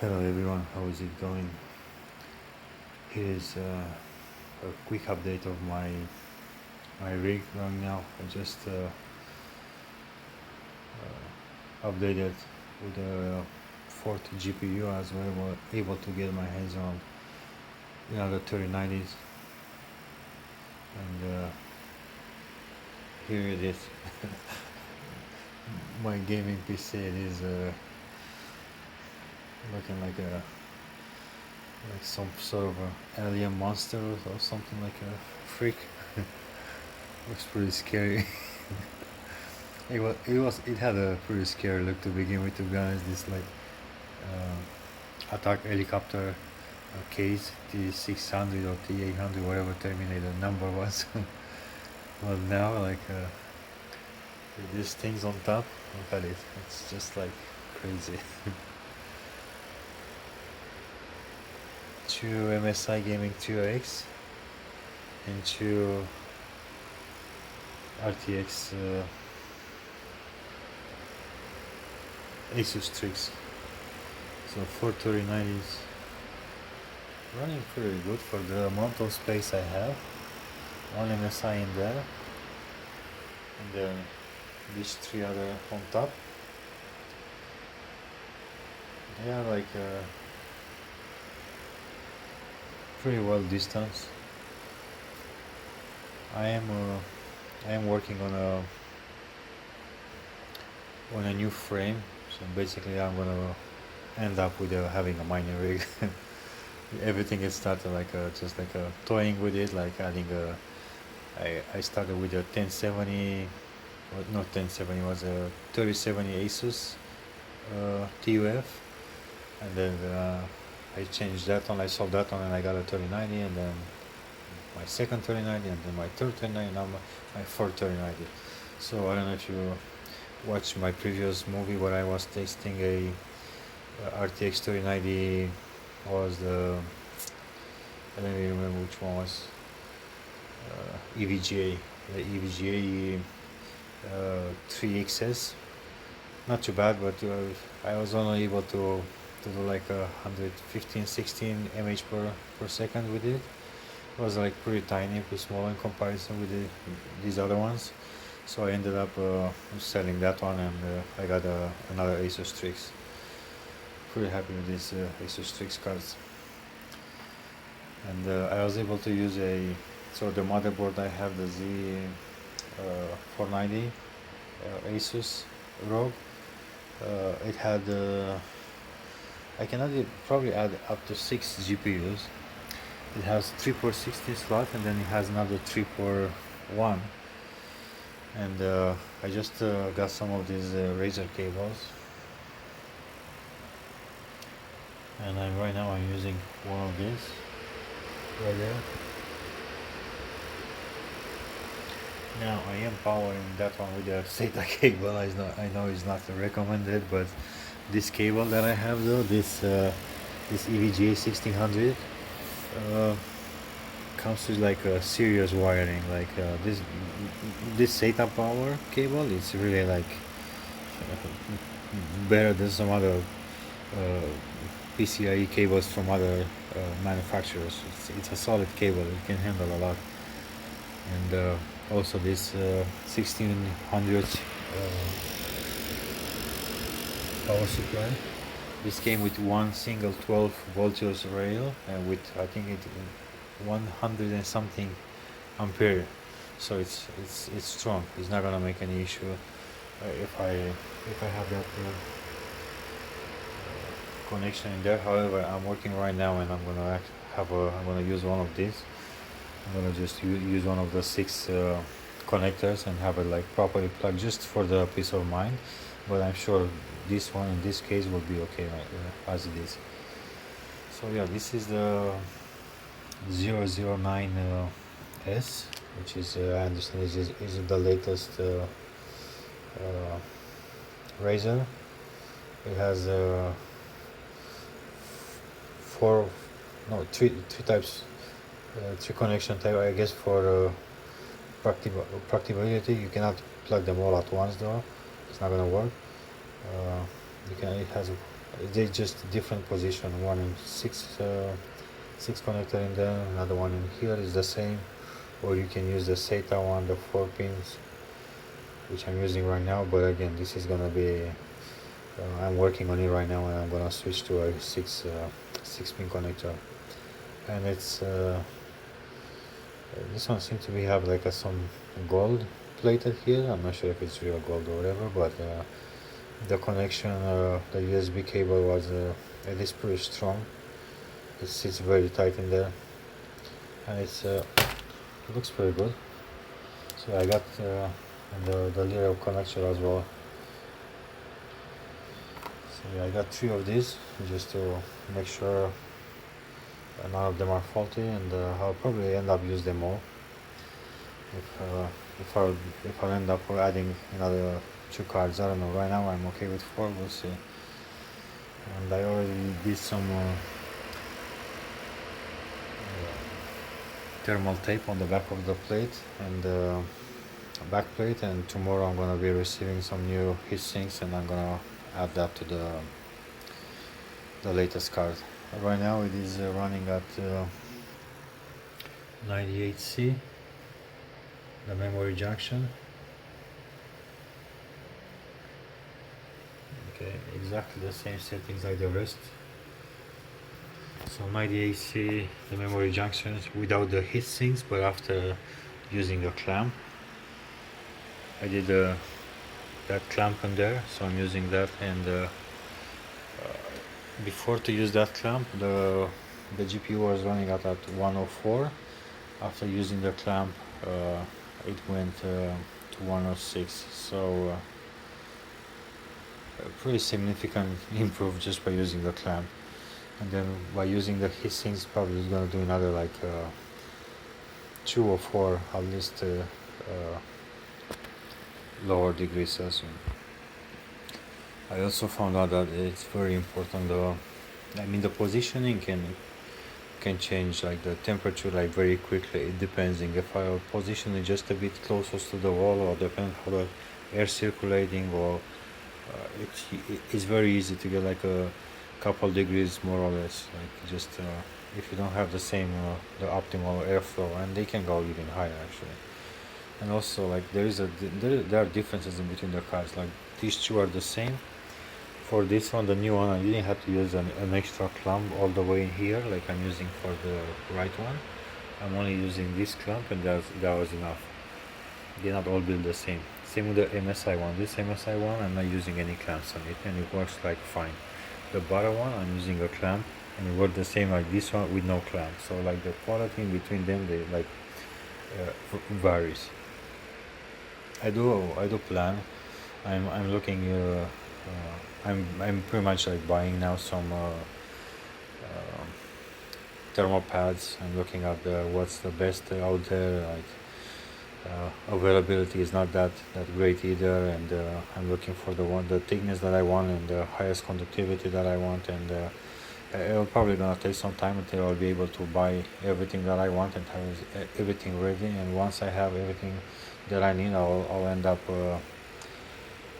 Hello everyone, how is it going? Here is a quick update of my rig right now. I just updated with a fourth GPU as well. I was able to get my hands on the 3090s, and here it is. My gaming PC. It is looking like some sort of a alien monster or something, like a freak. Looks pretty scary. It had a pretty scary look to begin with, to be honest. This like attack helicopter case, T600 or T800, whatever Terminator number was. But now, with these things on top, look at it. It's just like crazy. Two Msi Gaming Trio X and two Rtx Asus Strix. So 43090s running pretty good for the amount of space I have. One MSI in there, and then these three other on top. They are like pretty well distanced. I am working on a new frame, so basically I'm gonna end up with having a mining rig. Everything is started just like toying with it, like adding I started with a 1070, well, not 1070, it was a 3070 Asus TUF, and then I changed that one, I sold that one, and I got a 3090, and then my second 3090, and then my third 3090, now my fourth 3090. So I don't know if you watched my previous movie where I was testing a RTX 3090. Was I don't even remember which one was EVGA, the EVGA 3XS. Not too bad, but I was only able to do like 115, 16 mAh per second with it. It was like pretty tiny, pretty small in comparison with these other ones. So I ended up selling that one, and I got another Asus Strix. Pretty happy with these Asus Strix cards. And I was able to use so the motherboard I have, the Z490 Asus ROG. It had I can probably add up to 6 GPUs. It has 3x16 slot, and then it has another 3x1. And I just got some of these Razer cables, and right now I'm using one of these right there. Now I am powering that one with a SATA cable. I know it's not recommended, but this cable that I have though, this EVGA 1600, comes with like a serious wiring. Like this SATA power cable is really like better than some other PCIe cables from other manufacturers. It's a solid cable. It can handle a lot. And also this 1600 power supply. This came with one single 12 voltage rail, and with I think it 100 and something ampere. So it's strong. It's not gonna make any issue if I have that connection in there. However, I'm working right now, and I'm gonna use one of these. I'm gonna just use one of the 6 connectors and have it like properly plugged, just for the peace of mind. But I'm sure this one in this case will be okay as it is. So yeah, this is the 009 S, which is I understand is the latest Razer. It has three types, 3 connection type, I guess, for practicability. You cannot plug them all at once though. It's not gonna work. It has They just different position, one in six connector in there, another one in here is the same, or you can use the SATA one, the 4 pins, which I'm using right now. But again, this is gonna be I'm working on it right now, and I'm gonna switch to a six pin connector. And it's this one seems to be have like some gold plated here. I'm not sure if it's real gold or whatever, but the connection, the USB cable was it is pretty strong. It sits very tight in there, and it looks pretty good. So I got the little connector as well. So yeah, I got 3 of these just to make sure none of them are faulty, and I'll probably end up use them all. If I end up adding another 2 cards, I don't know. Right now I'm okay with 4. We'll see. And I already did some thermal tape on the back of the plate and back plate, and tomorrow I'm gonna be receiving some new heat sinks, and I'm gonna add that to the latest card. Right now it is running at 98C, the memory junction. Okay, exactly the same settings like the rest. So 98C, the memory junctions without the heat sinks, but after using a clamp. I did that clamp in there, so I'm using that. And before to use that clamp, the GPU was running at 104. After using the clamp, it went to 106. So pretty significant improve just by using the clamp. And then by using the heat sinks, probably is gonna do another like 2 or 4 at least lower degrees Celsius. I also found out that it's very important. I mean, the positioning can change like the temperature like very quickly. It depends if I position it just a bit closest to the wall, or depend how the air circulating, or it's very easy to get like a couple degrees more or less, like just if you don't have the same the optimal airflow, and they can go even higher actually. And also like there are differences in between the cards. Like these 2 are the same. For this one, the new one, I didn't have to use an extra clamp all the way in here like I'm using for the right one. I'm only using this clamp, and that was enough. They're not all built the same. Same with the MSI one. This MSI one, I'm not using any clamps on it, and it works like fine. The bottom one, I'm using a clamp, and it works the same like this one with no clamp. So like the quality in between them, they like varies. I do plan. I'm looking. I'm pretty much like buying now some thermal pads. I'm looking at what's the best out there. Like availability is not that great either, and I'm looking for the thickness that I want and the highest conductivity that I want. And it'll probably gonna take some time until I'll be able to buy everything that I want and have everything ready. And once I have everything that I need, I'll end up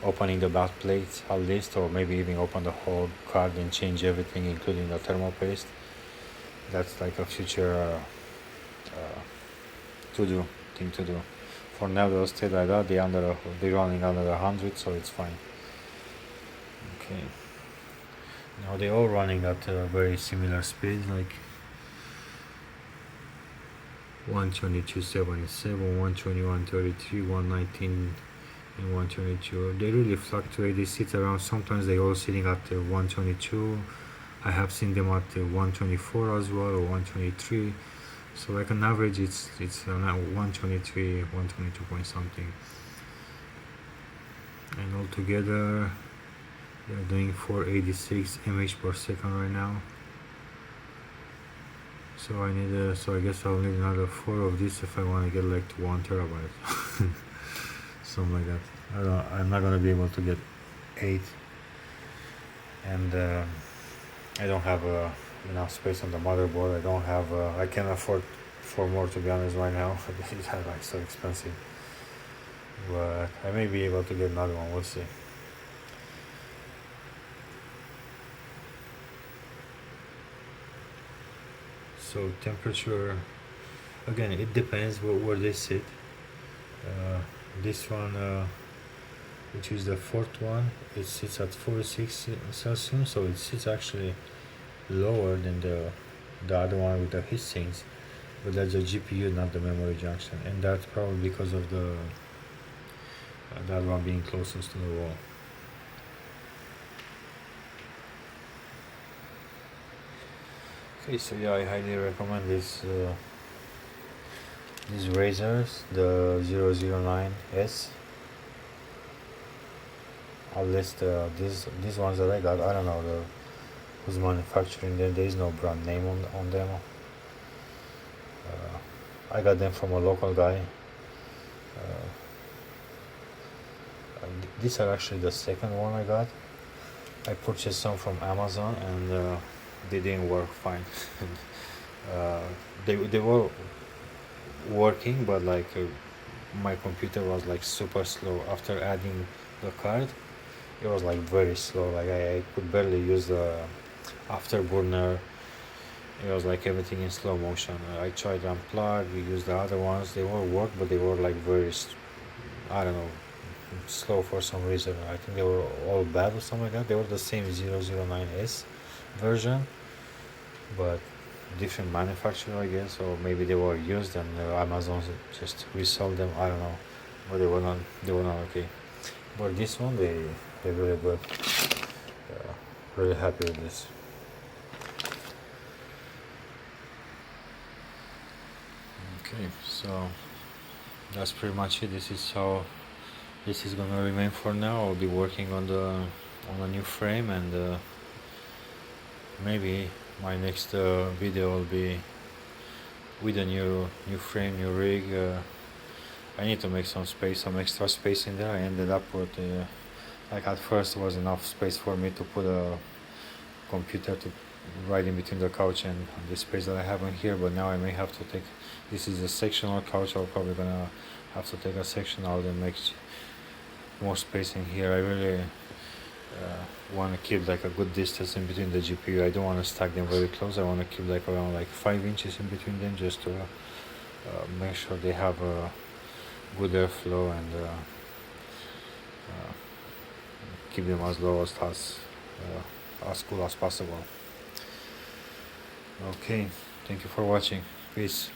opening the back plates at least, or maybe even open the whole card and change everything, including the thermal paste. That's like a future thing to do. For now, they'll stay like that. They're running under 100, so it's fine. Okay. Now they're all running at a very similar speed, like 122.77, 121.33, 119, and 122. They really fluctuate. They sit around. Sometimes they all sitting at 122. I have seen them at 124 as well, or 123. So like on average, it's 123, 122 point something. And altogether, they're doing 486 mAh per second right now. So I guess I'll need another 4 of this if I want to get like to 1 terabyte. Something like that. I'm not gonna be able to get 8, and I don't have enough space on the motherboard. I can't afford 4 more, to be honest, right now. These are like so expensive, but I may be able to get another one. We'll see. So temperature, again, it depends where they sit. This one, which is the fourth one, it sits at 46 Celsius, so it sits actually lower than the other one with the heat sinks, but that's the GPU, not the memory junction, and that's probably because of the that one being closest to the wall. Okay, so yeah, I highly recommend these razors, the 009S. At least these ones that I got, I don't know who's manufacturing them. There is no brand name on them. I got them from a local guy. These are actually the second one I got. I purchased some from Amazon and they didn't work fine. They were working, but like my computer was like super slow. After adding the card, it was like very slow. Like I could barely use the afterburner. It was like everything in slow motion. I tried to unplug, we used the other ones. They all worked, but they were like very, I don't know, slow for some reason. I think they were all bad or something like that. They were the same 009S version, but different manufacturer, I guess, or maybe they were used and Amazon just resold them. I don't know, but they were not okay. But this one, they're really good. Really happy with this. Okay, so that's pretty much it. This is how this is gonna remain for now. I'll be working on a new frame, and maybe my next video will be with a new frame, new rig. I need to make some extra space in there. I ended up with like at first was enough space for me to put a computer to right in between the couch and the space that I have in here, but now I may have to take, this is a sectional couch, I'm probably gonna have to take a section out and make more space in here. I really want to keep like a good distance in between the GPU. I don't want to stack them very close. I want to keep like around like 5 inches in between them, just to make sure they have a good airflow and keep them as low as cool as possible. Okay, thank you for watching. Peace.